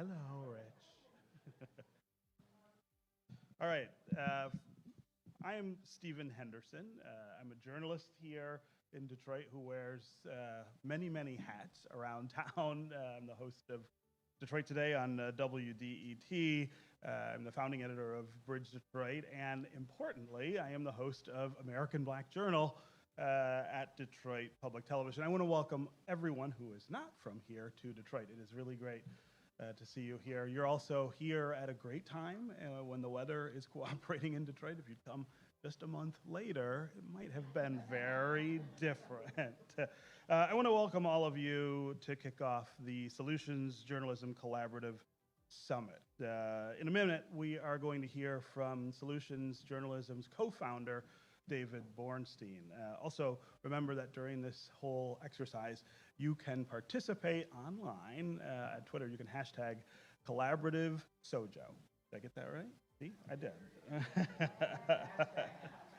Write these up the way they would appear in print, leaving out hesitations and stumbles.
Hello, Rich. All right. I am Stephen Henderson. I'm a journalist here in Detroit who wears many, many hats around town. I'm the host of Detroit Today on WDET. I'm the founding editor of Bridge Detroit, and importantly, I am the host of American Black Journal at Detroit Public Television. I want to welcome everyone who is not from here to Detroit. It is really great to see you here. You're also here at a great time when the weather is cooperating in Detroit. If you'd come just a month later, it might have been very different. I want to welcome all of you to kick off the Solutions Journalism Collaborative Summit. In a minute, we are going to hear from Solutions Journalism's co-founder, David Bornstein. Also, remember that during this whole exercise, you can participate online at Twitter. You can hashtag collaborative sojo. Did I get that right? See, I did.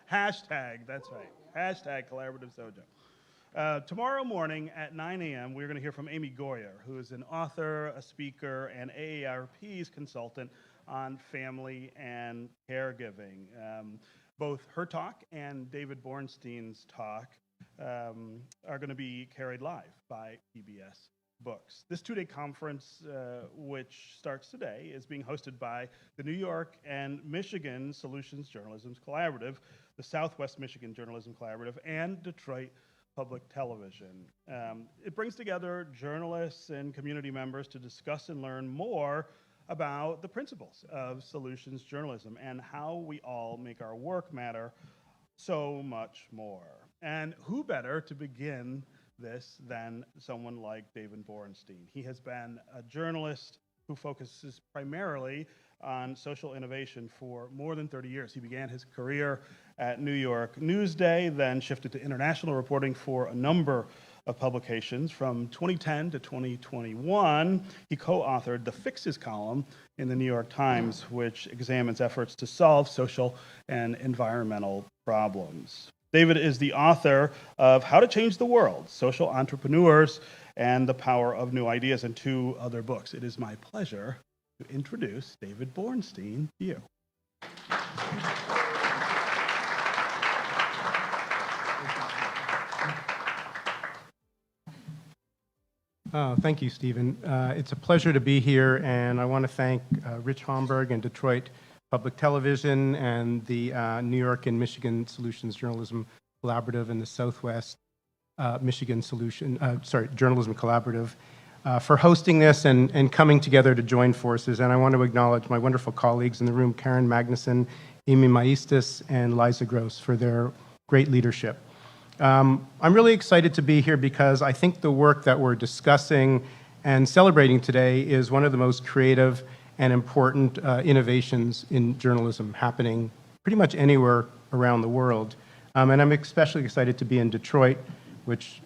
Hashtag, that's right. Hashtag collaborative sojo. Tomorrow morning at 9 a.m., we're going to hear from Amy Goyer, who is an author, a speaker, and AARP's consultant on family and caregiving. Both her talk and David Bornstein's talk are going to be carried live by PBS Books. This two-day conference, which starts today, is being hosted by the New York and Michigan Solutions Journalism Collaborative, the Southwest Michigan Journalism Collaborative, and Detroit Public Television. It brings together journalists and community members to discuss and learn more about the principles of solutions journalism and how we all make our work matter so much more. And who better to begin this than someone like David Bornstein? He has been a journalist who focuses primarily on social innovation for more than 30 years. He began his career at New York Newsday, then shifted to international reporting for a number of publications. From 2010 to 2021, he co-authored the Fixes column in the New York Times, which examines efforts to solve social and environmental problems. David is the author of How to Change the World, Social Entrepreneurs and the Power of New Ideas, and two other books. It is my pleasure to introduce David Bornstein to you. Thank you, Stephen. It's a pleasure to be here, and I want to thank Rich Homburg and Detroit Public Television and the New York and Michigan Solutions Journalism Collaborative and the Southwest Michigan Journalism Collaborative for hosting this and coming together to join forces. And I want to acknowledge my wonderful colleagues in the room, Karen Magnuson, Amy Maestas, and Liza Gross, for their great leadership. I'm really excited to be here because I think the work that we're discussing and celebrating today is one of the most creative and important innovations in journalism happening pretty much anywhere around the world. And I'm especially excited to be in Detroit, which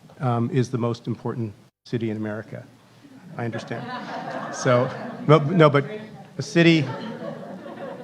is the most important city in America. I understand. So, no, but a city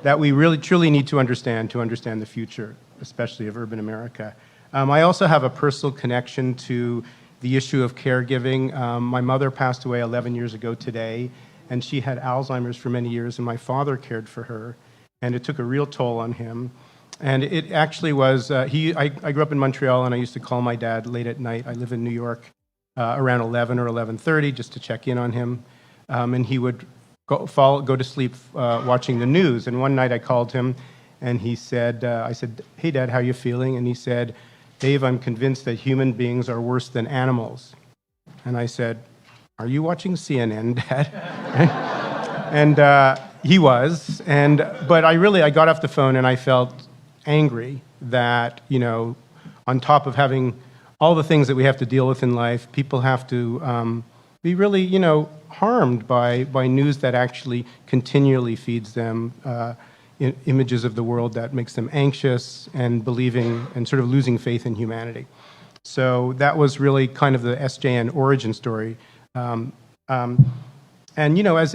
that we really truly need to understand the future, especially of urban America. I also have a personal connection to the issue of caregiving. My mother passed away 11 years ago today, and she had Alzheimer's for many years, and my father cared for her, and it took a real toll on him. And it actually was, I grew up in Montreal, and I used to call my dad late at night. I live in New York around 11 or 11:30 just to check in on him, and he would go to sleep watching the news. And one night I called him, and he said, I said, "Hey, Dad, how you feeling?" And he said, "Dave, I'm convinced that human beings are worse than animals." And I said, "Are you watching CNN, Dad?" And he was. But I got off the phone and I felt angry that, on top of having all the things that we have to deal with in life, people have to be really, harmed by news that actually continually feeds them images of the world that makes them anxious and believing and sort of losing faith in humanity. So that was really kind of the SJN origin story. As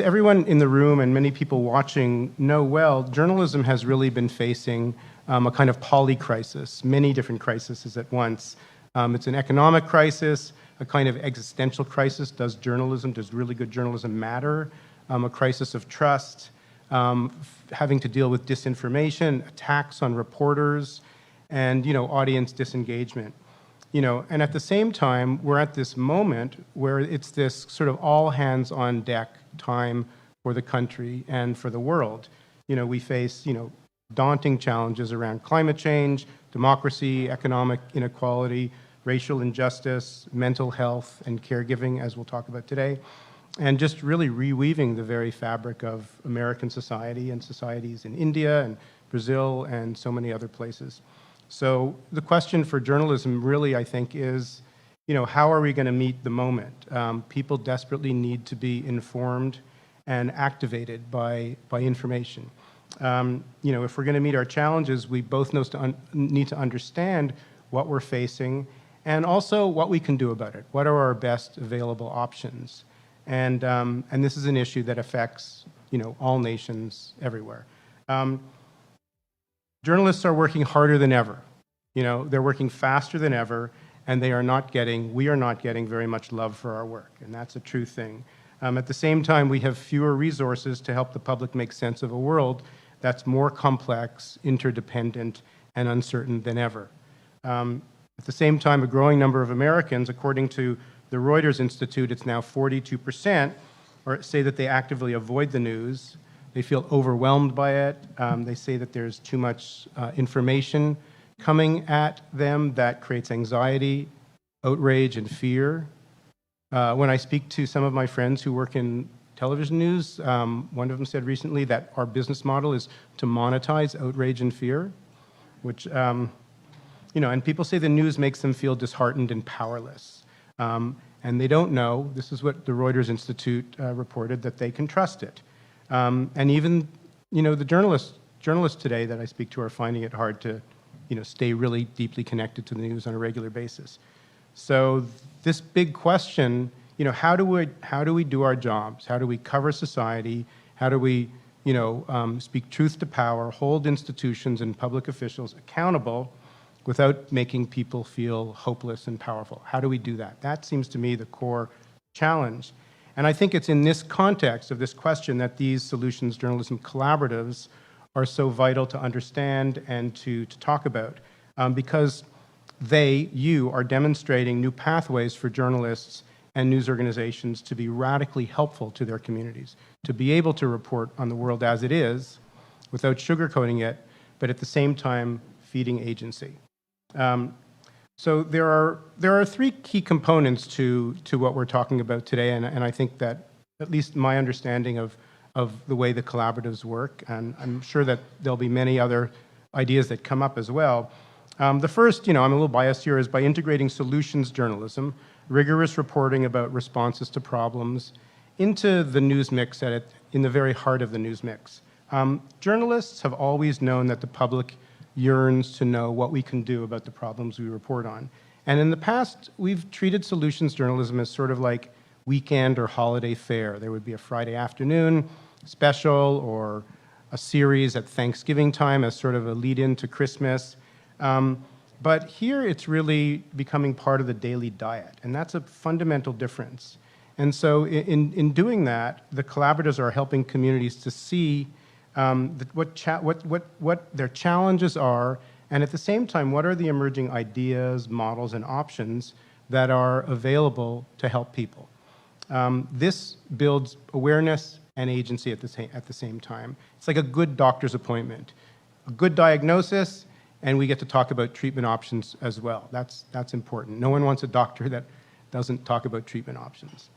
everyone in the room and many people watching know well, journalism has really been facing a kind of polycrisis, many different crises at once. It's an economic crisis, a kind of existential crisis. Does really good journalism matter? a crisis of trust, having to deal with disinformation, attacks on reporters, and audience disengagement. And at the same time, we're at this moment where it's this sort of all hands on deck time for the country and for the world. We face, daunting challenges around climate change, democracy, economic inequality, racial injustice, mental health, and caregiving, as we'll talk about today, and just really reweaving the very fabric of American society and societies in India and Brazil and so many other places. So the question for journalism really, I think, is, how are we going to meet the moment? People desperately need to be informed and activated by information. If we're going to meet our challenges, we both need to understand what we're facing and also what we can do about it. What are our best available options? And this is an issue that affects, all nations everywhere. Journalists are working harder than ever. They're working faster than ever, and we are not getting very much love for our work, and that's a true thing. At the same time, we have fewer resources to help the public make sense of a world that's more complex, interdependent, and uncertain than ever. At the same time, a growing number of Americans, according to the Reuters Institute, it's now 42%, say that they actively avoid the news. They feel overwhelmed by it. They say that there's too much information coming at them that creates anxiety, outrage, and fear. When I speak to some of my friends who work in television news, one of them said recently that our business model is to monetize outrage and fear, which, and people say the news makes them feel disheartened and powerless. And they don't know, this is what the Reuters Institute reported, that they can trust it. And even, the journalists today that I speak to are finding it hard to, stay really deeply connected to the news on a regular basis. So this big question, how do we do our jobs? How do we cover society? How do we, speak truth to power, hold institutions and public officials accountable without making people feel hopeless and powerful? How do we do that? That seems to me the core challenge. And I think it's in this context of this question that these solutions journalism collaboratives are so vital to understand and to talk about, because you are demonstrating new pathways for journalists and news organizations to be radically helpful to their communities, to be able to report on the world as it is without sugarcoating it, but at the same time feeding agency. So there are three key components to what we're talking about today, and I think that at least my understanding of the way the collaboratives work, and I'm sure that there'll be many other ideas that come up as well. The first, I'm a little biased here, is by integrating solutions journalism, rigorous reporting about responses to problems, into the news mix in the very heart of the news mix. Journalists have always known that the public yearns to know what we can do about the problems we report on. And in the past, we've treated solutions journalism as sort of like weekend or holiday fare. There would be a Friday afternoon special or a series at Thanksgiving time as sort of a lead-in to Christmas. But here it's really becoming part of the daily diet, and that's a fundamental difference. And so in doing that, the collaboratives are helping communities to see what their challenges are, and at the same time, what are the emerging ideas, models, and options that are available to help people. This builds awareness and agency at the same time. It's like a good doctor's appointment. A good diagnosis, and we get to talk about treatment options as well. That's important. No one wants a doctor that doesn't talk about treatment options.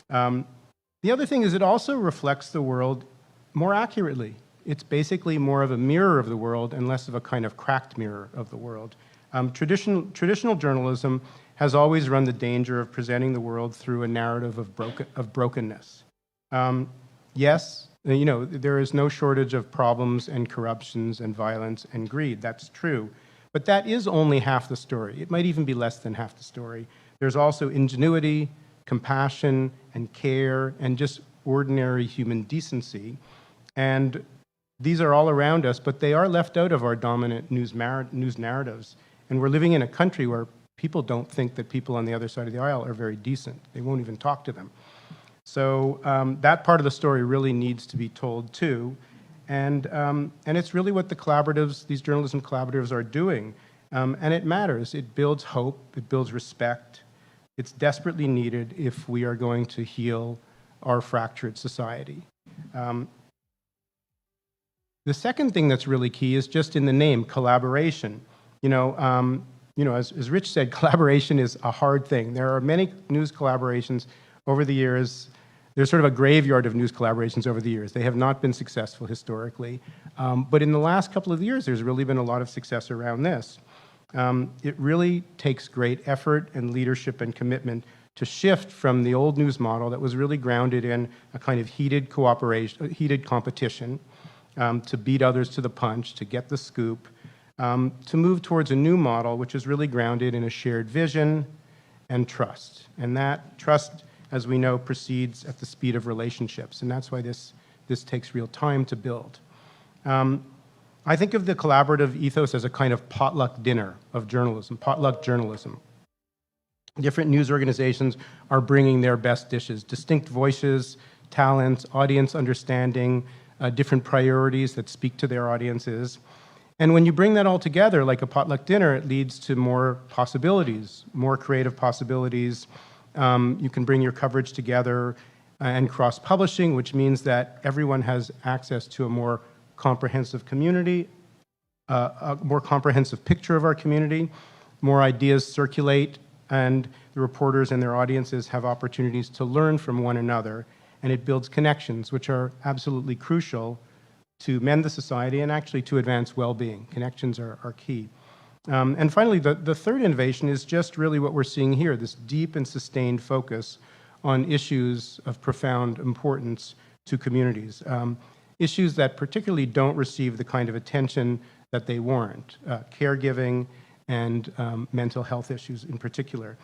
The other thing is it also reflects the world more accurately. It's basically more of a mirror of the world and less of a kind of cracked mirror of the world. Traditional journalism has always run the danger of presenting the world through a narrative of brokenness. Yes, there is no shortage of problems and corruptions and violence and greed. That's true. But that is only half the story. It might even be less than half the story. There's also ingenuity, compassion, and care, and just ordinary human decency. And these are all around us, but they are left out of our dominant news narratives. And we're living in a country where people don't think that people on the other side of the aisle are very decent. They won't even talk to them. So that part of the story really needs to be told too. And it's really what the collaboratives, these journalism collaboratives are doing. And it matters. It builds hope. It builds respect. It's desperately needed if we are going to heal our fractured society. The second thing that's really key is just in the name, collaboration. As Rich said, collaboration is a hard thing. There are many news collaborations over the years. There's sort of a graveyard of news collaborations over the years. They have not been successful historically. But in the last couple of years, there's really been a lot of success around this. It really takes great effort and leadership and commitment to shift from the old news model that was really grounded in a kind of heated cooperation, heated competition, to beat others to the punch, to get the scoop, to move towards a new model which is really grounded in a shared vision and trust. And that trust, as we know, proceeds at the speed of relationships. And that's why this takes real time to build. I think of the collaborative ethos as a kind of potluck dinner of journalism, potluck journalism. Different news organizations are bringing their best dishes, distinct voices, talents, audience understanding, different priorities that speak to their audiences. And when you bring that all together like a potluck dinner, it leads to more possibilities, more creative possibilities. You can bring your coverage together and cross-publishing, which means that everyone has access to a more comprehensive community, a more comprehensive picture of our community, more ideas circulate, and the reporters and their audiences have opportunities to learn from one another. And it builds connections, which are absolutely crucial to mend the society and actually to advance well-being. Connections are key. And finally, the third innovation is just really what we're seeing here, this deep and sustained focus on issues of profound importance to communities. Issues that particularly don't receive the kind of attention that they warrant, caregiving and mental health issues in particular.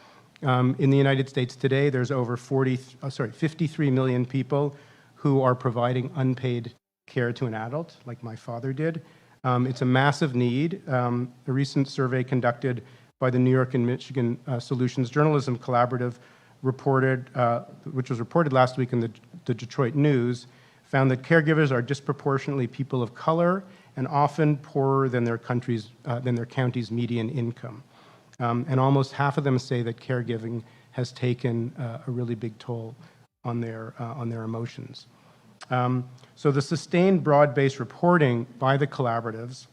In the United States today, there's over 53 million people who are providing unpaid care to an adult, like my father did. It's a massive need. A recent survey conducted by the New York and Michigan Solutions Journalism Collaborative reported, which was reported last week in the Detroit News, found that caregivers are disproportionately people of color and often poorer than their county's median income. And almost half of them say that caregiving has taken a really big toll on their emotions. So the sustained broad-based reporting by the collaboratives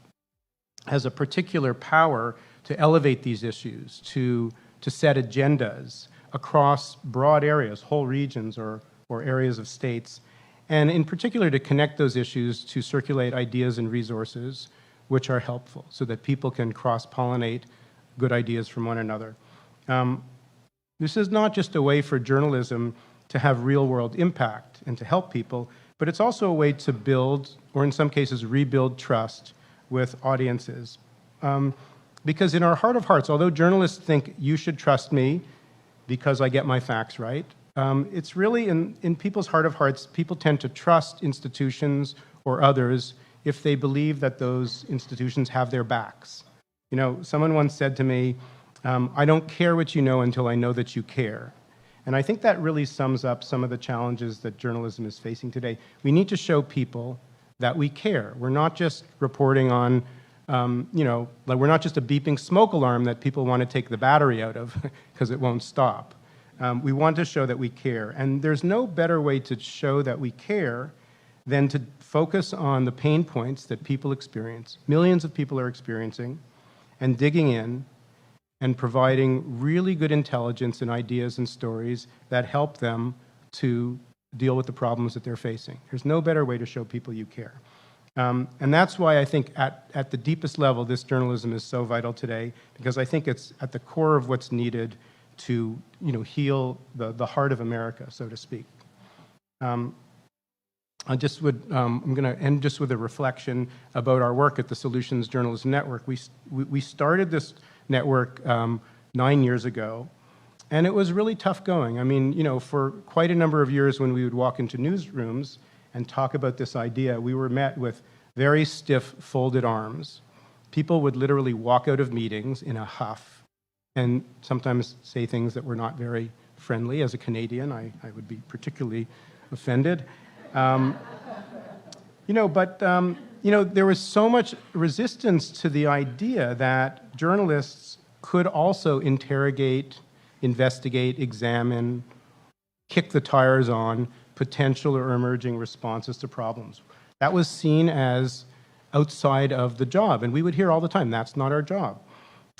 has a particular power to elevate these issues, to set agendas across broad areas, whole regions or areas of states, and in particular to connect those issues to circulate ideas and resources which are helpful so that people can cross-pollinate good ideas from one another. This is not just a way for journalism to have real-world impact and to help people, but it's also a way to build, or in some cases rebuild, trust with audiences. Because in our heart of hearts, although journalists think you should trust me because I get my facts right, it's really in people's heart of hearts, people tend to trust institutions or others if they believe that those institutions have their backs. You know, someone once said to me, I don't care what you know until I know that you care. And I think that really sums up some of the challenges that journalism is facing today. We need to show people that we care. We're not just reporting on, like we're not just a beeping smoke alarm that people want to take the battery out of because it won't stop. We want to show that we care. And there's no better way to show that we care than to focus on the pain points that people experience, millions of people are experiencing, and digging in and providing really good intelligence and ideas and stories that help them to deal with the problems that they're facing. There's no better way to show people you care. And that's why I think at the deepest level, this journalism is so vital today, because I think it's at the core of what's needed to heal the heart of America, so to speak. I'm going to end just with a reflection about our work at the Solutions Journalism Network. We started this network 9 years ago, and it was really tough going. I mean, for quite a number of years when we would walk into newsrooms and talk about this idea, we were met with very stiff, folded arms. People would literally walk out of meetings in a huff and sometimes say things that were not very friendly. As a Canadian, I would be particularly offended. There was so much resistance to the idea that journalists could also interrogate, investigate, examine, kick the tires on potential or emerging responses to problems. That was seen as outside of the job, and we would hear all the time, that's not our job.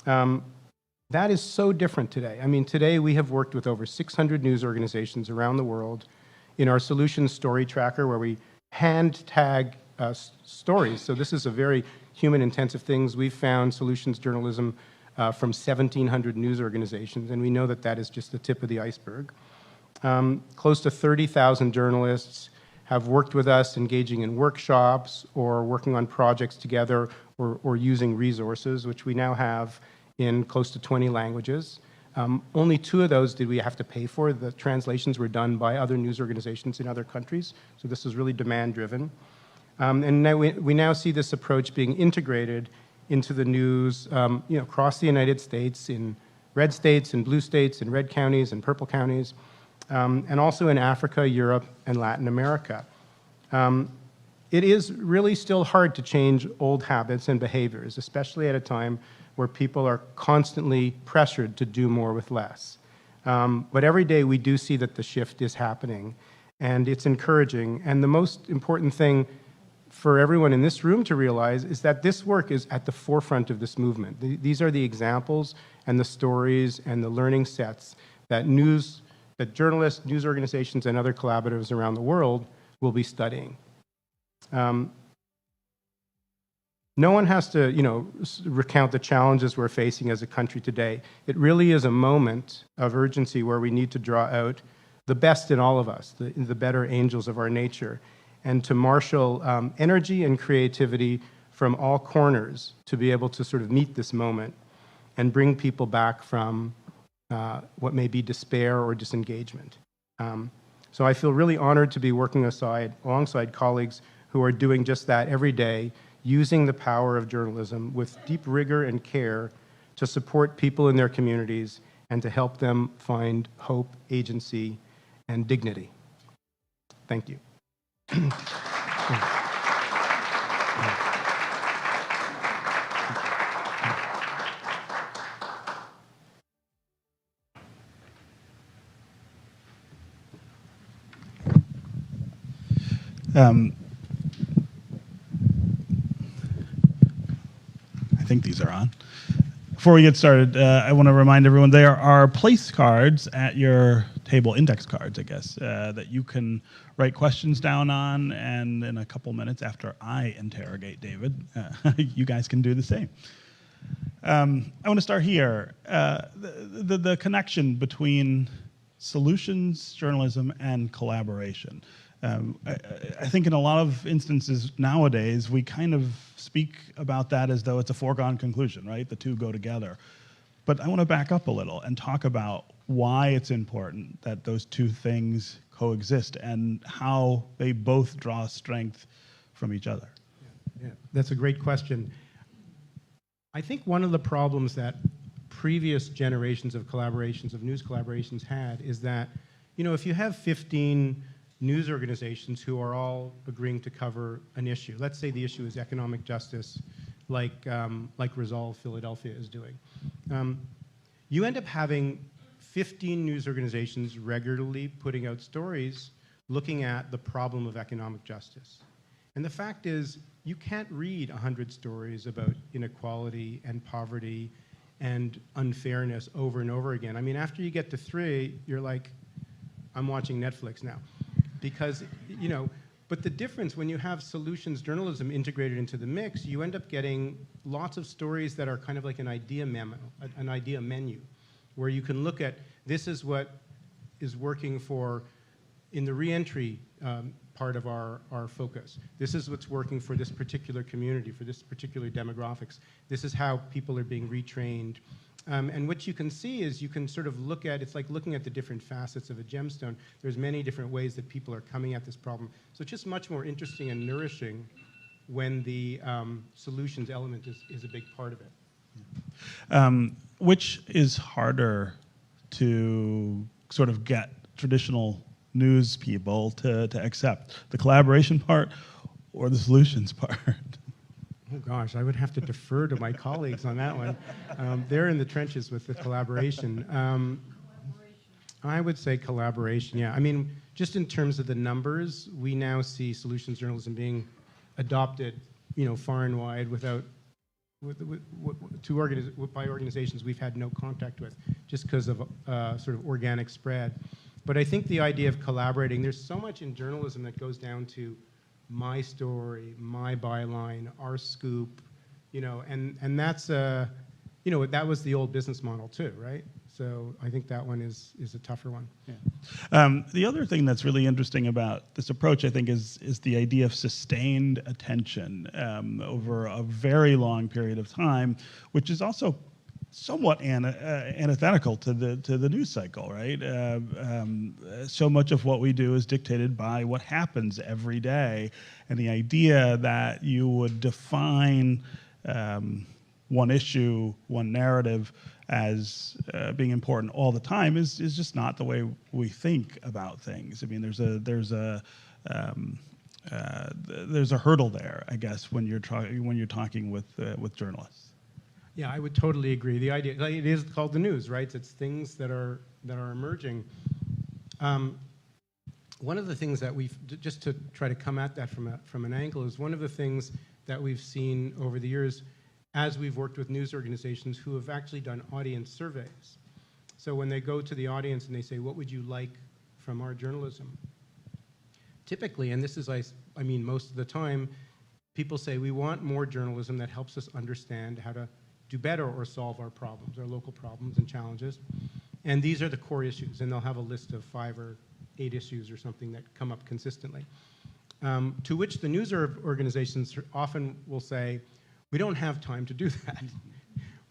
That is so different today. I mean, today we have worked with over 600 news organizations around the world in our solutions story tracker, where we hand tag stories. So this is a very human-intensive thing. We've found solutions journalism from 1,700 news organizations, and we know that that is just the tip of the iceberg. Close to 30,000 journalists have worked with us, engaging in workshops or working on projects together, or using resources, which we now have in close to 20 languages. Only 2 of those did we have to pay for. The translations were done by other news organizations in other countries, so this is really demand-driven. And now we now see this approach being integrated into the news across the United States, in red states, in blue states, in red counties, and purple counties, and also in Africa, Europe, and Latin America. It is really still hard to change old habits and behaviors, especially at a time where people are constantly pressured to do more with less. But every day we do see that the shift is happening, and it's encouraging. And the most important thing for everyone in this room to realize is that this work is at the forefront of this movement. These are the examples and the stories and the learning sets that journalists, news organizations, and other collaboratives around the world will be studying. No one has to, recount the challenges we're facing as a country today. It really is a moment of urgency where we need to draw out the best in all of us, the better angels of our nature, and to marshal energy and creativity from all corners to be able to sort of meet this moment and bring people back from what may be despair or disengagement. So I feel really honored to be working alongside colleagues who are doing just that every day, using the power of journalism with deep rigor and care to support people in their communities and to help them find hope, agency, and dignity. Thank you. I think these are on. Before we get started, I want to remind everyone there are place cards at your table, index cards, I guess, that you can write questions down on, and in a couple minutes after I interrogate David, you guys can do the same. I want to start here. The connection between solutions journalism and collaboration. I think in a lot of instances nowadays, we kind of speak about that as though it's a foregone conclusion, right? The two go together. But I want to back up a little and talk about why it's important that those two things coexist and how they both draw strength from each other. Yeah, that's a great question. I think one of the problems that previous generations of collaborations, of news collaborations had, is that, if you have 15 news organizations who are all agreeing to cover an issue, let's say the issue is economic justice, like Resolve Philadelphia is doing, you end up having 15 news organizations regularly putting out stories looking at the problem of economic justice. And the fact is, you can't read 100 stories about inequality and poverty and unfairness over and over again. I mean, after you get to 3, you're like, I'm watching Netflix now. Because, but the difference when you have solutions journalism integrated into the mix, you end up getting lots of stories that are kind of like an idea menu, where you can look at, this is what is working for, in the reentry part of our focus. This is what's working for this particular community, for this particular demographics. This is how people are being retrained. And what you can see is you can sort of look at, it's like looking at the different facets of a gemstone. There's many different ways that people are coming at this problem. So it's just much more interesting and nourishing when the solutions element is a big part of it. Which is harder to sort of get traditional news people to accept? The collaboration part or the solutions part? Oh gosh, I would have to defer to my colleagues on that one. They're in the trenches with the collaboration. I would say collaboration, yeah. I mean, just in terms of the numbers, we now see solutions journalism being adopted, far and wide by organizations we've had no contact with, just because of sort of organic spread. But I think the idea of collaborating, there's so much in journalism that goes down to my story, my byline, our scoop, and that's that was the old business model too, right? So I think that one is a tougher one. Yeah. The other thing that's really interesting about this approach, I think, is the idea of sustained attention over a very long period of time, which is also somewhat antithetical to the news cycle, right? So much of what we do is dictated by what happens every day, and the idea that you would define one issue, one narrative as being important all the time is just not the way we think about things. I mean, there's a hurdle there, I guess, when you're talking with journalists. Yeah, I would totally agree. The idea, it is called the news, right? It's things that are emerging. One of the things that just to try to come at that from an angle, is one of the things that we've seen over the years as we've worked with news organizations who have actually done audience surveys. So when they go to the audience and they say, what would you like from our journalism? Typically, and this is, I mean, most of the time, people say, we want more journalism that helps us understand how to do better or solve our problems, our local problems and challenges. And these are the core issues, and they'll have a list of 5 or 8 issues or something that come up consistently. To which the news organizations often will say, we don't have time to do that.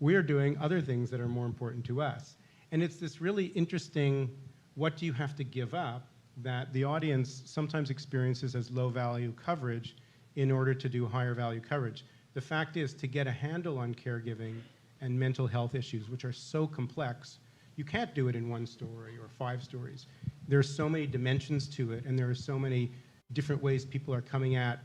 We're doing other things that are more important to us. And it's this really interesting, what do you have to give up, that the audience sometimes experiences as low value coverage in order to do higher value coverage. The fact is, to get a handle on caregiving and mental health issues, which are so complex, you can't do it in 1 story or 5 stories. There are so many dimensions to it, and there are so many different ways people are coming at,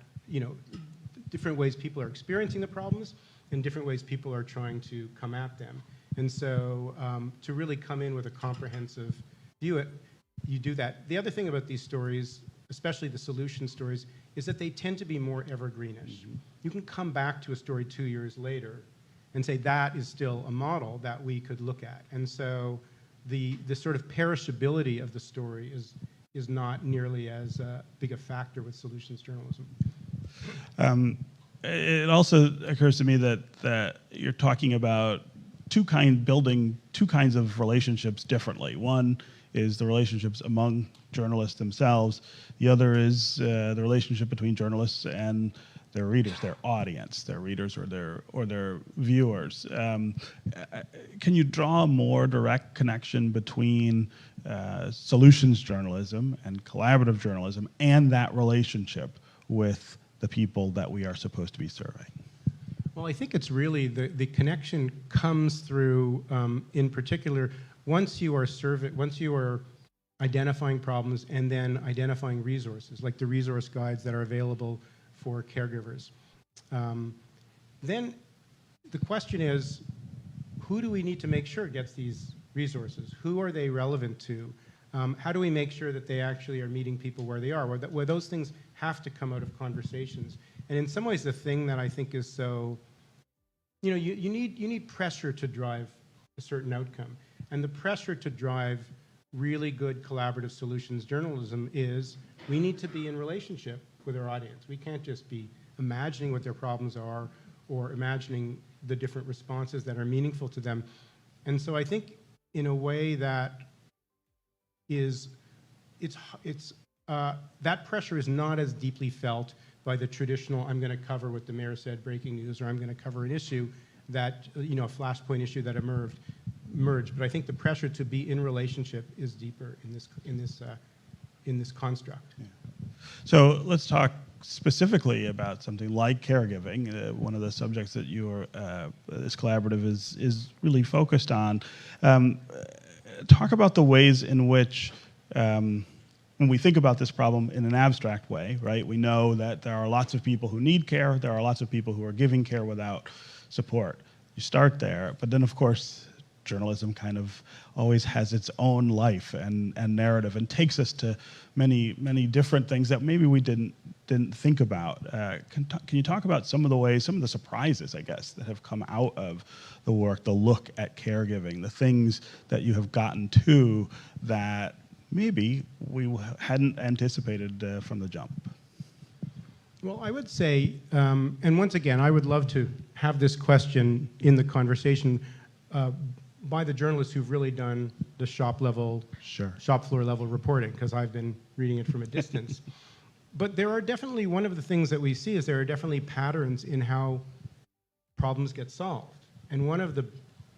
different ways people are experiencing the problems, and different ways people are trying to come at them. And so to really come in with a comprehensive view, you do that. The other thing about these stories, especially the solution stories, is that they tend to be more evergreenish. Mm-hmm. You can come back to a story 2 years later and say that is still a model that we could look at. And so the sort of perishability of the story is not nearly as big a factor with solutions journalism. It also occurs to me that you're talking about building two kinds of relationships differently. One is the relationships among journalists themselves. The other is the relationship between journalists and their readers, their audience, their readers or their viewers. Can you draw a more direct connection between solutions journalism and collaborative journalism and that relationship with the people that we are supposed to be surveying? Well, I think it's really the connection comes through, in particular, once you are identifying problems and then identifying resources, like the resource guides that are available for caregivers. Then the question is, who do we need to make sure gets these resources? Who are they relevant to? How do we make sure that they actually are meeting people where they are, where those things have to come out of conversations? And in some ways, the thing that I think is so, you need pressure to drive a certain outcome. And the pressure to drive really good collaborative solutions journalism is we need to be in relationship with our audience. We can't just be imagining what their problems are or imagining the different responses that are meaningful to them. And so I think in a way that that pressure is not as deeply felt by the traditional, I'm going to cover what the mayor said, breaking news, or I'm going to cover an issue that, a flashpoint issue that emerged. But I think the pressure to be in relationship is deeper in this construct. Yeah. So let's talk specifically about something like caregiving, one of the subjects that this collaborative is really focused on. talk about the ways in which, when we think about this problem in an abstract way, right? We know that there are lots of people who need care. There are lots of people who are giving care without support. You start there, but then of course, journalism kind of always has its own life and narrative and takes us to many different things that maybe we didn't think about. Can you talk about some of the ways, some of the surprises, I guess, that have come out of the work, the look at caregiving, the things that you have gotten to that maybe we hadn't anticipated from the jump? Well, I would say, and once again, I would love to have this question in the conversation by the journalists who've really done the shop floor level reporting, because I've been reading it from a distance. But there are definitely, one of the things that we see is there are definitely patterns in how problems get solved. And one of the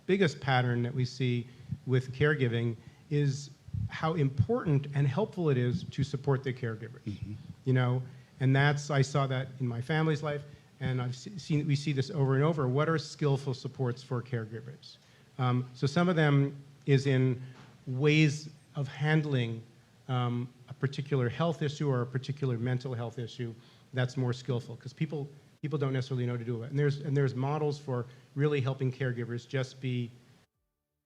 biggest pattern that we see with caregiving is how important and helpful it is to support the caregivers. Mm-hmm. You know, and I saw that in my family's life, and we see this over and over. What are skillful supports for caregivers? So some of them is in ways of handling a particular health issue or a particular mental health issue that's more skillful, because people don't necessarily know to do it. And there's models for really helping caregivers just be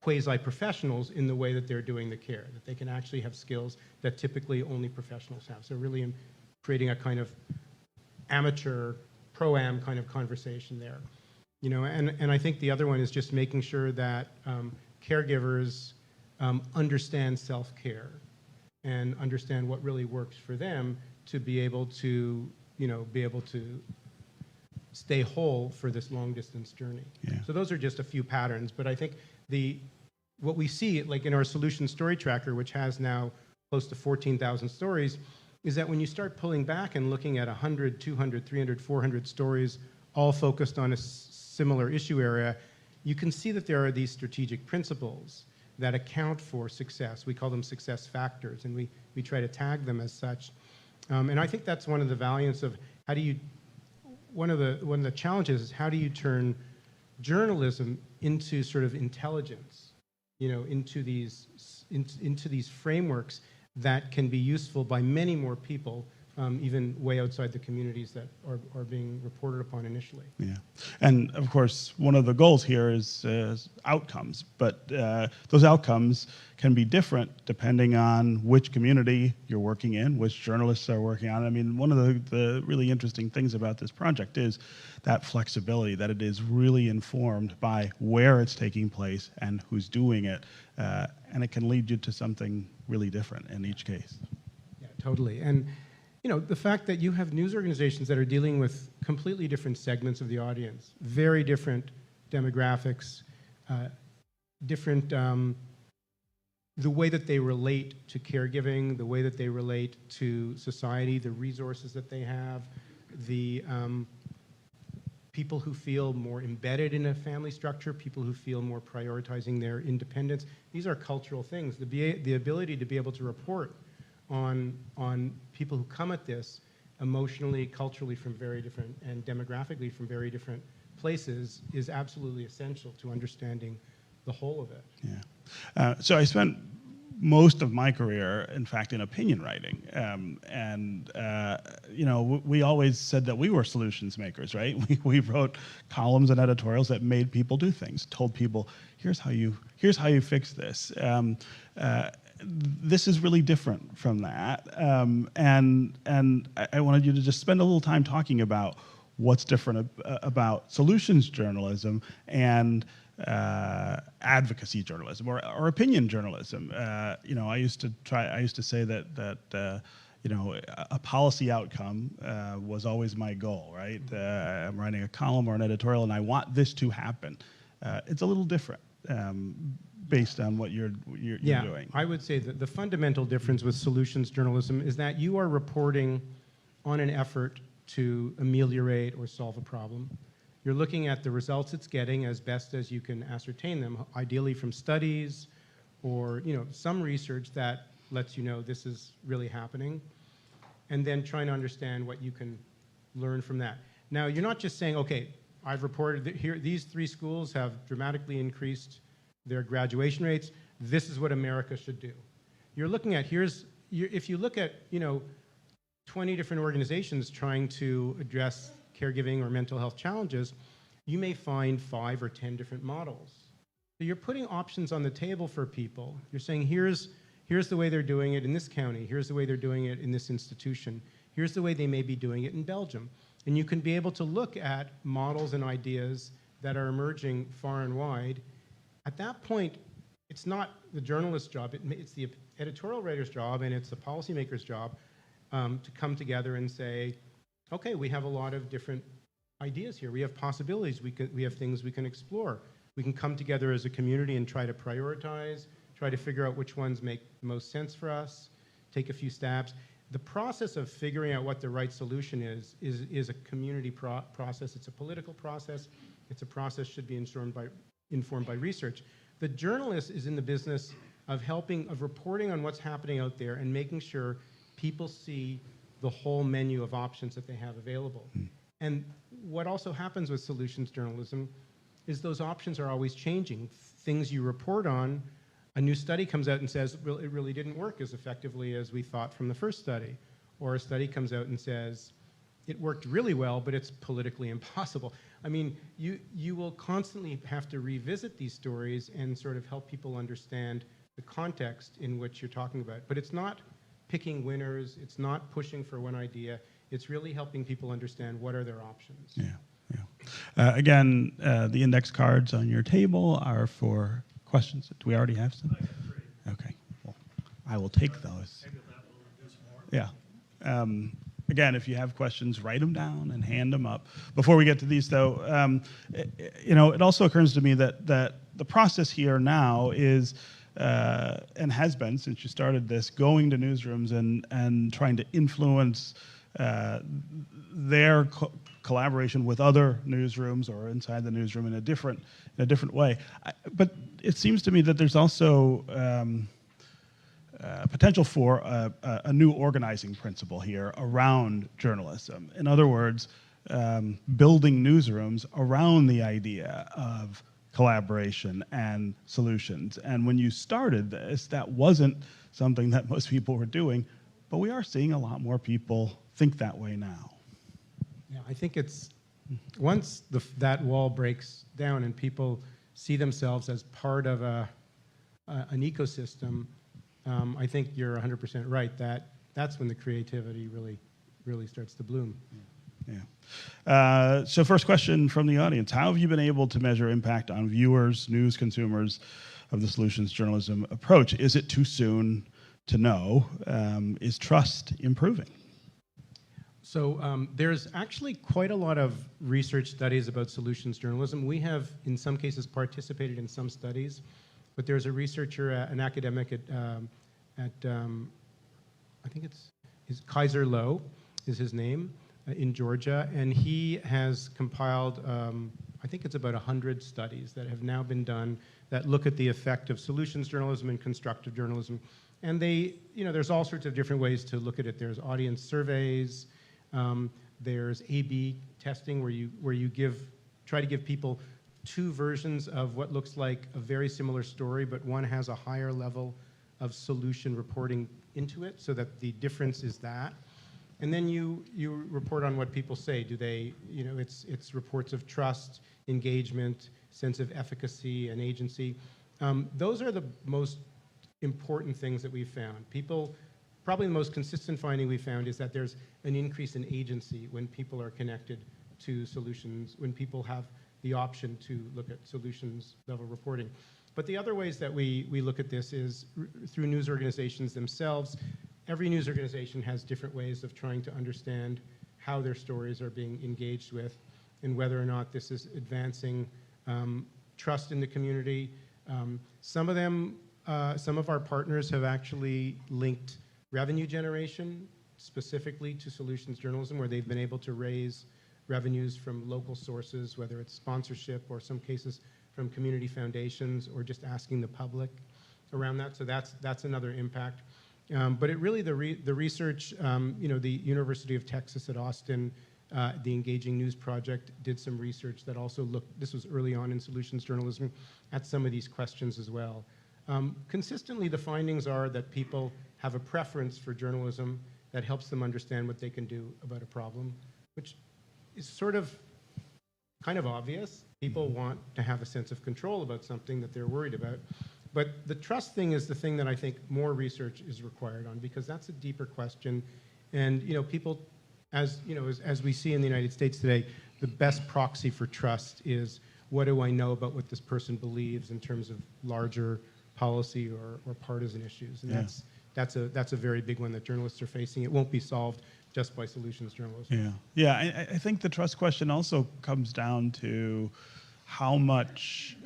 quasi-professionals in the way that they're doing the care, that they can actually have skills that typically only professionals have. So really creating a kind of amateur, pro-am kind of conversation there. You know, and I think the other one is just making sure that caregivers understand self-care and understand what really works for them to be able to, stay whole for this long-distance journey. Yeah. So those are just a few patterns, but I think what we see, like in our solution story tracker, which has now close to 14,000 stories, is that when you start pulling back and looking at 100, 200, 300, 400 stories, all focused on a similar issue area, you can see that there are these strategic principles that account for success. We call them success factors, and we try to tag them as such. And I think that's one of the valiance of one of the challenges is how do you turn journalism into sort of intelligence, into these frameworks that can be useful by many more people, even way outside the communities that are being reported upon initially. Yeah, and of course, one of the goals here is outcomes, but those outcomes can be different depending on which community you're working in, which journalists are working on. I mean, one of the really interesting things about this project is that flexibility, that it is really informed by where it's taking place and who's doing it, and it can lead you to something really different in each case. Yeah, totally. And the fact that you have news organizations that are dealing with completely different segments of the audience, very different demographics, different, the way that they relate to caregiving, the way that they relate to society, the resources that they have, the people who feel more embedded in a family structure, people who feel more prioritizing their independence. These are cultural things. The ability to be able to report on people who come at this emotionally, culturally from very different, and demographically from very different places is absolutely essential to understanding the whole of it. Yeah. So I spent most of my career, in fact, in opinion writing. We always said that we were solutions makers, right? We wrote columns and editorials that made people do things, told people, here's how you fix this. This is really different from that. And I wanted you to just spend a little time talking about what's different about solutions journalism and advocacy journalism or opinion journalism. I used to say that a policy outcome was always my goal, right? I'm writing a column or an editorial and I want this to happen. It's a little different based on what you're doing. I would say that the fundamental difference with solutions journalism is that you are reporting on an effort to ameliorate or solve a problem. You're looking at the results it's getting as best as you can ascertain them, ideally from studies or some research that lets you know this is really happening, and then trying to understand what you can learn from that. Now, you're not just saying, okay, I've reported that here these 3 schools have dramatically increased their graduation rates. this is what America should do. You're looking at, if you look at, 20 different organizations trying to address caregiving or mental health challenges, you may find 5 or 10 different models. So you're putting options on the table for people. You're saying, here's the way they're doing it in this county, here's the way they're doing it in this institution, here's the way they may be doing it in Belgium. And you can be able to look at models and ideas that are emerging far and wide. At that point, it's not the journalist's job, it's the editorial writer's job and it's the policymaker's job to come together and say, okay, we have a lot of different ideas here. We have possibilities. We have things we can explore. We can come together as a community and try to prioritize, try to figure out which ones make the most sense for us, take a few stabs. The process of figuring out what the right solution is a community process. It's a political process. It's a process should be informed by research. The journalist is in the business of reporting on what's happening out there and making sure people see the whole menu of options that they have available. And what also happens with solutions journalism is those options are always changing. Things you report on, a new study comes out and says, well, it really didn't work as effectively as we thought from the first study. Or a study comes out and says, it worked really well, but it's politically impossible. I mean, you will constantly have to revisit these stories and sort of help people understand the context in which you're talking about. But it's not picking winners, it's not pushing for one idea, it's really helping people understand what are their options. Again, the index cards on your table are for questions. Do we already have some? Okay, well, I will take those. Maybe that will reduce more. Yeah. Again, if you have questions, write them down and hand them up. Before we get to these, though, it also occurs to me that the process here now is, and has been since you started this, going to newsrooms and trying to influence their collaboration with other newsrooms or inside the newsroom in a different way. But it seems to me that there's also potential for a new organizing principle here around journalism. In other words, building newsrooms around the idea of collaboration and solutions. And when you started this, that wasn't something that most people were doing, but we are seeing a lot more people think that way now. Yeah, I think it's, once that wall breaks down and people see themselves as part of an ecosystem, I think you're 100% right. That's when the creativity really starts to bloom. Yeah. So first question from the audience. How have you been able to measure impact on viewers, news consumers of the solutions journalism approach? Is it too soon to know? Is trust improving? So there's actually quite a lot of research studies about solutions journalism. We have, in some cases, participated in some studies, but there's a researcher, an academic at I think it's Kaiser Lowe is his name, in Georgia, and he has compiled, I think it's about 100 studies that have now been done that look at the effect of solutions journalism and constructive journalism. And there's all sorts of different ways to look at it. There's audience surveys, there's A/B testing where you try to give people two versions of what looks like a very similar story, but one has a higher level of solution reporting into it, so that the difference is that. And then you report on what people say. Do they, it's reports of trust, engagement, sense of efficacy and agency. Those are the most important things that we've found. Probably the most consistent finding we found is that there's an increase in agency when people are connected to solutions, when people have the option to look at solutions level reporting. But the other ways that we look at this is through news organizations themselves. Every news organization has different ways of trying to understand how their stories are being engaged with and whether or not this is advancing trust in the community. Some of our partners have actually linked revenue generation specifically to solutions journalism, where they've been able to raise revenues from local sources, whether it's sponsorship or some cases from community foundations or just asking the public around that. So that's another impact. But it really, the research, the University of Texas at Austin, the Engaging News Project did some research that also looked, this was early on in solutions journalism, at some of these questions as well. Consistently, the findings are that people have a preference for journalism that helps them understand what they can do about a problem, which is sort of kind of obvious. People want to have a sense of control about something that they're worried about. But the trust thing is the thing that I think more research is required on, because that's a deeper question. And people, as we see in the United States today, the best proxy for trust is, what do I know about what this person believes in terms of larger policy or partisan issues? And that's a very big one that journalists are facing. It won't be solved just by solutions journalism. Yeah. I think the trust question also comes down to how much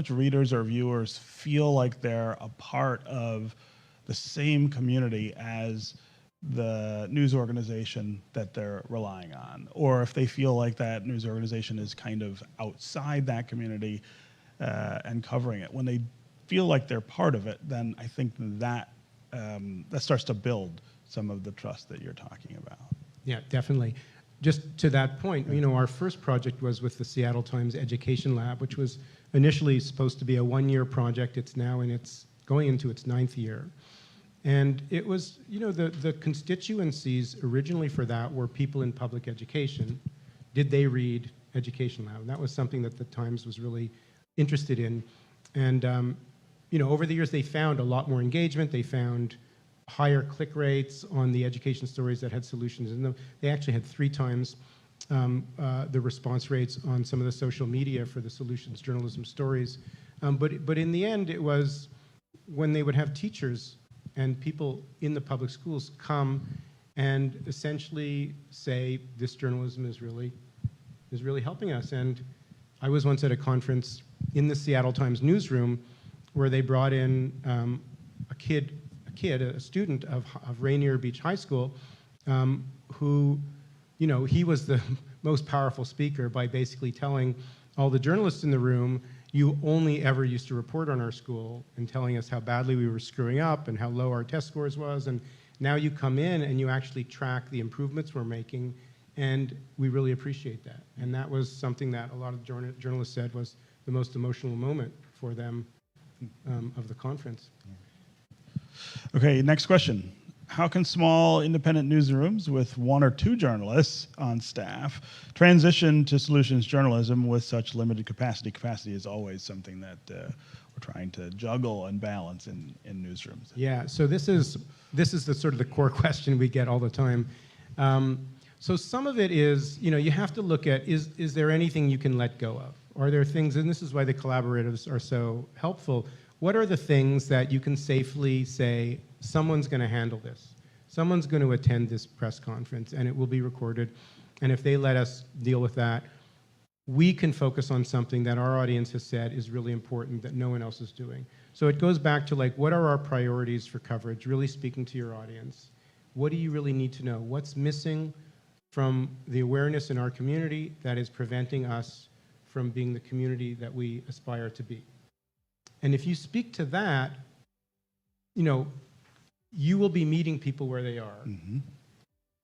readers or viewers feel like they're a part of the same community as the news organization that they're relying on, or if they feel like that news organization is kind of outside that community and covering it. When they feel like they're part of it, then I think that starts to build some of the trust that you're talking about. Yeah, definitely. Just to that point, our first project was with the Seattle Times Education Lab, which was initially supposed to be a one-year project. It's now going into its 9th year. And it was, the constituencies originally for that were people in public education. Did they read Education Lab? And that was something that the Times was really interested in. And, over the years, they found a lot more engagement. They found higher click rates on the education stories that had solutions in them. They actually had 3 times the response rates on some of the social media for the solutions journalism stories. But in the end, it was when they would have teachers and people in the public schools come and essentially say, this journalism is really helping us. And I was once at a conference in the Seattle Times newsroom where they brought in a student of Rainier Beach High School, who, he was the most powerful speaker by basically telling all the journalists in the room, you only ever used to report on our school, and telling us how badly we were screwing up and how low our test scores was, and now you come in and you actually track the improvements we're making, and we really appreciate that. And that was something that a lot of journalists said was the most emotional moment for them of the conference. Okay, next question. How can small independent newsrooms with 1 or 2 journalists on staff transition to solutions journalism with such limited capacity? Capacity is always something that we're trying to juggle and balance in newsrooms. Yeah, so this is the sort of the core question we get all the time. So some of it is, you have to look at, is there anything you can let go of? Are there things, and this is why the collaboratives are so helpful, what are the things that you can safely say, someone's going to handle this? Someone's going to attend this press conference, and it will be recorded. And if they let us deal with that, we can focus on something that our audience has said is really important that no one else is doing. So it goes back to, what are our priorities for coverage, really speaking to your audience? What do you really need to know? What's missing from the awareness in our community that is preventing us from being the community that we aspire to be? And if you speak to that, you will be meeting people where they are. Mm-hmm.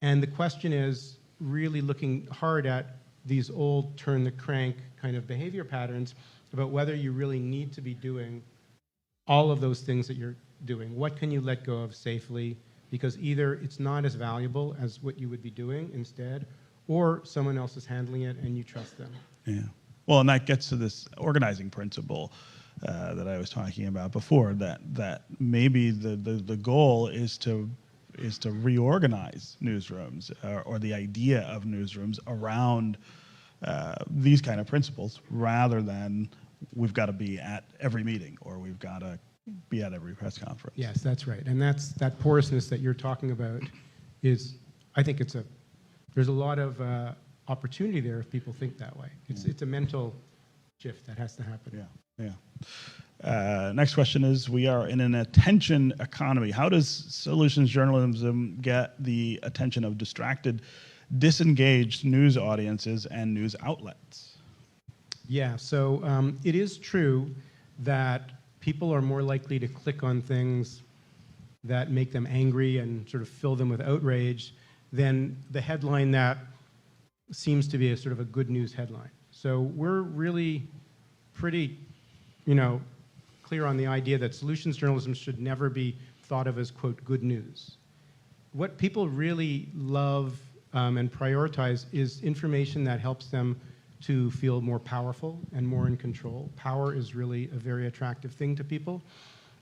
And the question is really looking hard at these old turn the crank kind of behavior patterns about whether you really need to be doing all of those things that you're doing. What can you let go of safely? Because either it's not as valuable as what you would be doing instead, or someone else is handling it and you trust them. Yeah. Well, and that gets to this organizing principle that I was talking about before, that maybe the goal is to reorganize newsrooms or the idea of newsrooms around these kind of principles, rather than we've got to be at every meeting or we've got to be at every press conference. Yes, that's right. And that porousness that you're talking about is, I think there's a lot of opportunity there if people think that way. It's a mental shift that has to happen. Yeah. Next question is, we are in an attention economy. How does solutions journalism get the attention of distracted, disengaged news audiences and news outlets? Yeah, so it is true that people are more likely to click on things that make them angry and sort of fill them with outrage than the headline that seems to be a sort of a good news headline. So we're really pretty, clear on the idea that solutions journalism should never be thought of as, quote, good news. What people really love and prioritize is information that helps them to feel more powerful and more in control. Power is really a very attractive thing to people.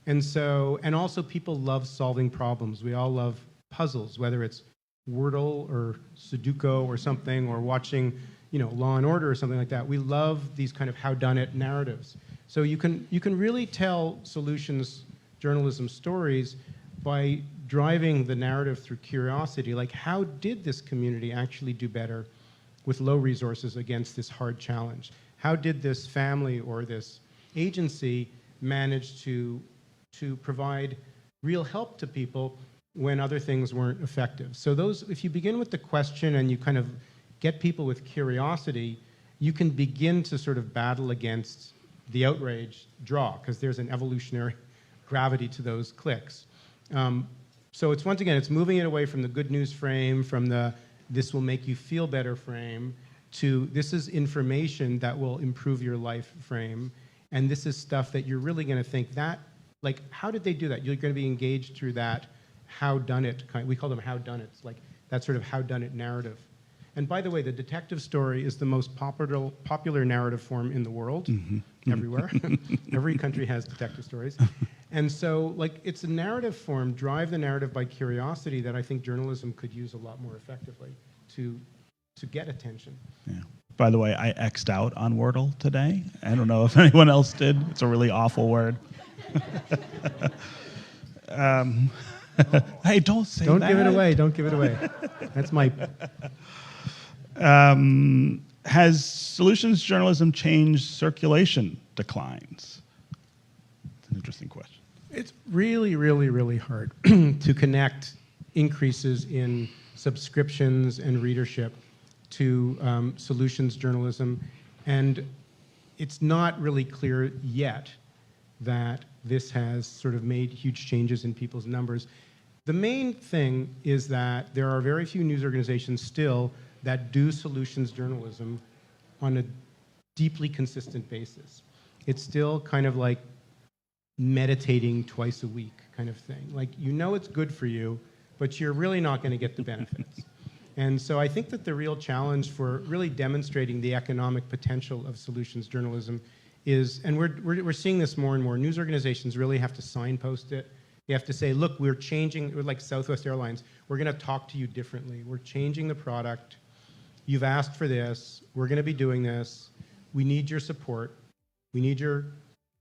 And also people love solving problems. We all love puzzles, whether it's Wordle or Sudoku or something, or watching, Law and Order or something like that. We love these kind of how-done-it narratives. So you can really tell solutions journalism stories by driving the narrative through curiosity, like how did this community actually do better with low resources against this hard challenge? How did this family or this agency manage to provide real help to people when other things weren't effective? So if you begin with the question and you kind of get people with curiosity, you can begin to sort of battle against the outrage draw, because there's an evolutionary gravity to those clicks. So it's, once again, it's moving it away from the good news frame, from the this will make you feel better frame, to this is information that will improve your life frame, and this is stuff that you're really going to think that, like, how did they do that? You're going to be engaged through that how-done-it kind. We call them how-done-its, like that sort of how-done-it narrative. And by the way, the detective story is the most popular narrative form in the world, everywhere. Every country has detective stories. And so, like, it's a narrative form, drive the narrative by curiosity, that I think journalism could use a lot more effectively to get attention. Yeah. By the way, I X'd out on Wordle today. I don't know if anyone else did. It's a really awful word. Hey, don't say that. Don't give it away. Don't give it away. That's my... Has solutions journalism changed circulation declines? It's an interesting question. It's really, really, really hard to connect increases in subscriptions and readership to solutions journalism. And it's not really clear yet that this has sort of made huge changes in people's numbers. The main thing is that there are very few news organizations still that do solutions journalism on a deeply consistent basis. It's still kind of like meditating twice a week kind of thing. Like, it's good for you, but you're really not going to get the benefits. And so I think that the real challenge for really demonstrating the economic potential of solutions journalism is, and we're seeing this more and more, news organizations really have to signpost it. You have to say, look, we're changing, like Southwest Airlines, we're going to talk to you differently. We're changing the product. You've asked for this. We're going to be doing this. We need your support. We need your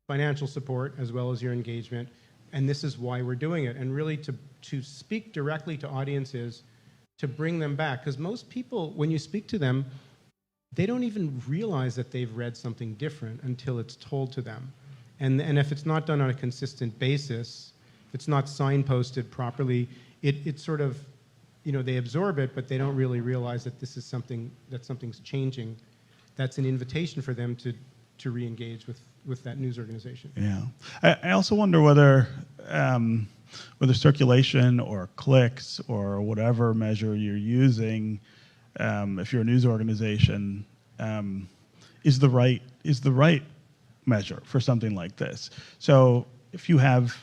financial support as well as your engagement. And this is why we're doing it. And really to speak directly to audiences, to bring them back. Because most people, when you speak to them, they don't even realize that they've read something different until it's told to them. And if it's not done on a consistent basis, if it's not signposted properly, it sort of, they absorb it, but they don't really realize that this is something's changing. That's an invitation for them to re-engage with that news organization. Yeah. I also wonder whether circulation or clicks or whatever measure you're using, if you're a news organization, is the right measure for something like this. So if you have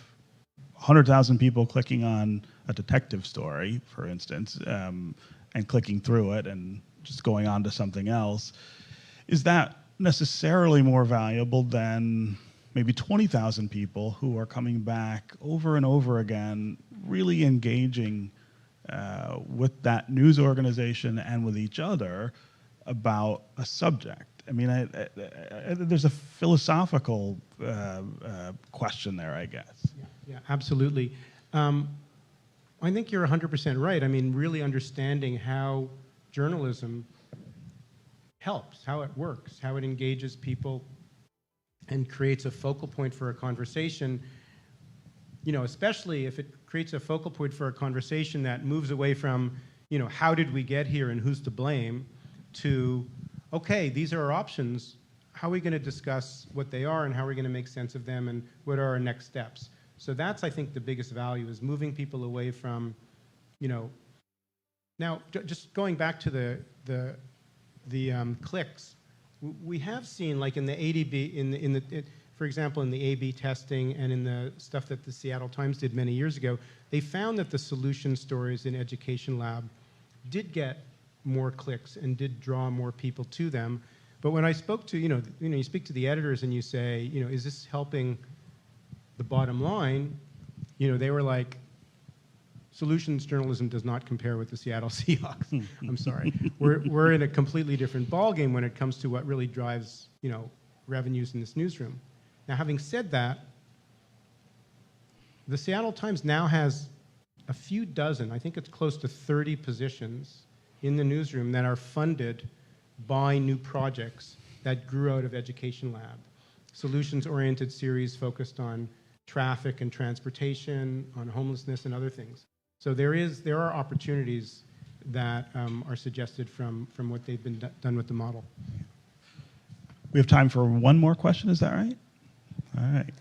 100,000 people clicking on a detective story, for instance, and clicking through it and just going on to something else, is that necessarily more valuable than maybe 20,000 people who are coming back over and over again, really engaging with that news organization and with each other about a subject? I mean, there's a philosophical question there, I guess. Yeah, absolutely. I think you're 100% right. I mean, really understanding how journalism helps, how it works, how it engages people and creates a focal point for a conversation, especially if it creates a focal point for a conversation that moves away from, how did we get here and who's to blame, to, okay, these are our options. How are we going to discuss what they are and how are we going to make sense of them and what are our next steps? So that's, I think, the biggest value, is moving people away from, now just going back to the clicks. We have seen, like in the ADB, for example, in the A/B testing and in the stuff that the Seattle Times did many years ago, they found that the solution stories in Education Lab did get more clicks and did draw more people to them. But when I spoke to, you speak to the editors and you say, is this helping the bottom line? They were like, solutions journalism does not compare with the Seattle Seahawks. I'm sorry. We're in a completely different ballgame when it comes to what really drives, revenues in this newsroom. Now, having said that, the Seattle Times now has a few dozen, I think it's close to 30 positions in the newsroom that are funded by new projects that grew out of Education Lab. Solutions-oriented series focused on traffic and transportation, on homelessness and other things. So there are opportunities that are suggested from what they've been done with the model. We have time for one more question, is that right? All right.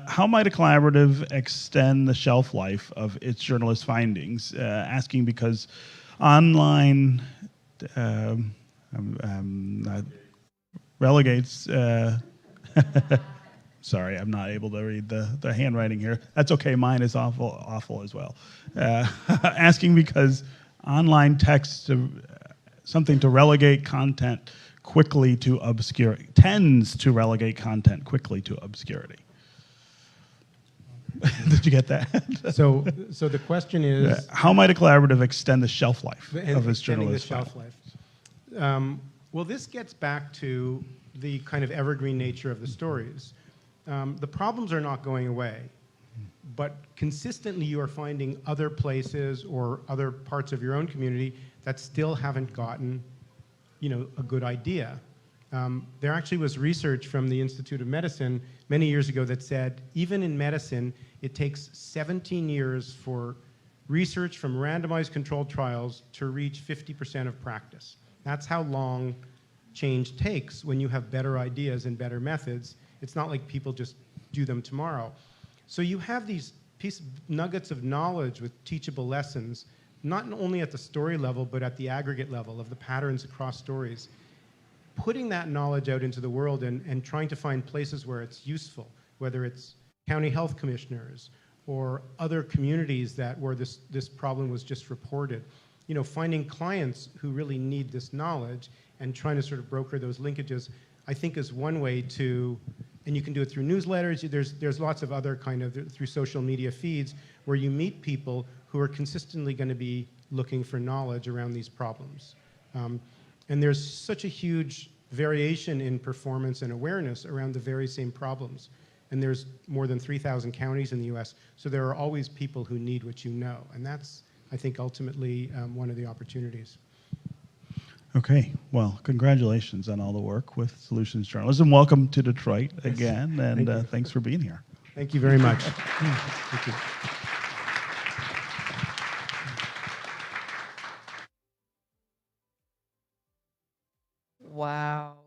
How might a collaborative extend the shelf life of its journalist findings? Asking because online relegates... Sorry, I'm not able to read the handwriting here. That's okay, mine is awful as well. Asking because online text, something to relegate content quickly to obscurity, tends to relegate content quickly to obscurity. Did you get that? So the question is... how might a collaborative extend the shelf life of its journalist shelf life? Well, this gets back to the kind of evergreen nature of the stories. The problems are not going away, but consistently you are finding other places or other parts of your own community that still haven't gotten, a good idea. There actually was research from the Institute of Medicine many years ago that said, even in medicine, it takes 17 years for research from randomized controlled trials to reach 50% of practice. That's how long change takes when you have better ideas and better methods. It's not like people just do them tomorrow. So you have these nuggets of knowledge with teachable lessons, not only at the story level, but at the aggregate level of the patterns across stories. Putting that knowledge out into the world and trying to find places where it's useful, whether it's county health commissioners or other communities where this problem was just reported. Finding clients who really need this knowledge and trying to sort of broker those linkages, I think is one way to, and you can do it through newsletters, there's lots of other through social media feeds where you meet people who are consistently going to be looking for knowledge around these problems. And there's such a huge variation in performance and awareness around the very same problems. And there's more than 3,000 counties in the US, so there are always people who need what you know. And that's, I think, ultimately one of the opportunities. Okay, well, congratulations on all the work with Solutions Journalism. Welcome to Detroit again, and thanks for being here. Thank you very much. Thank you. Wow.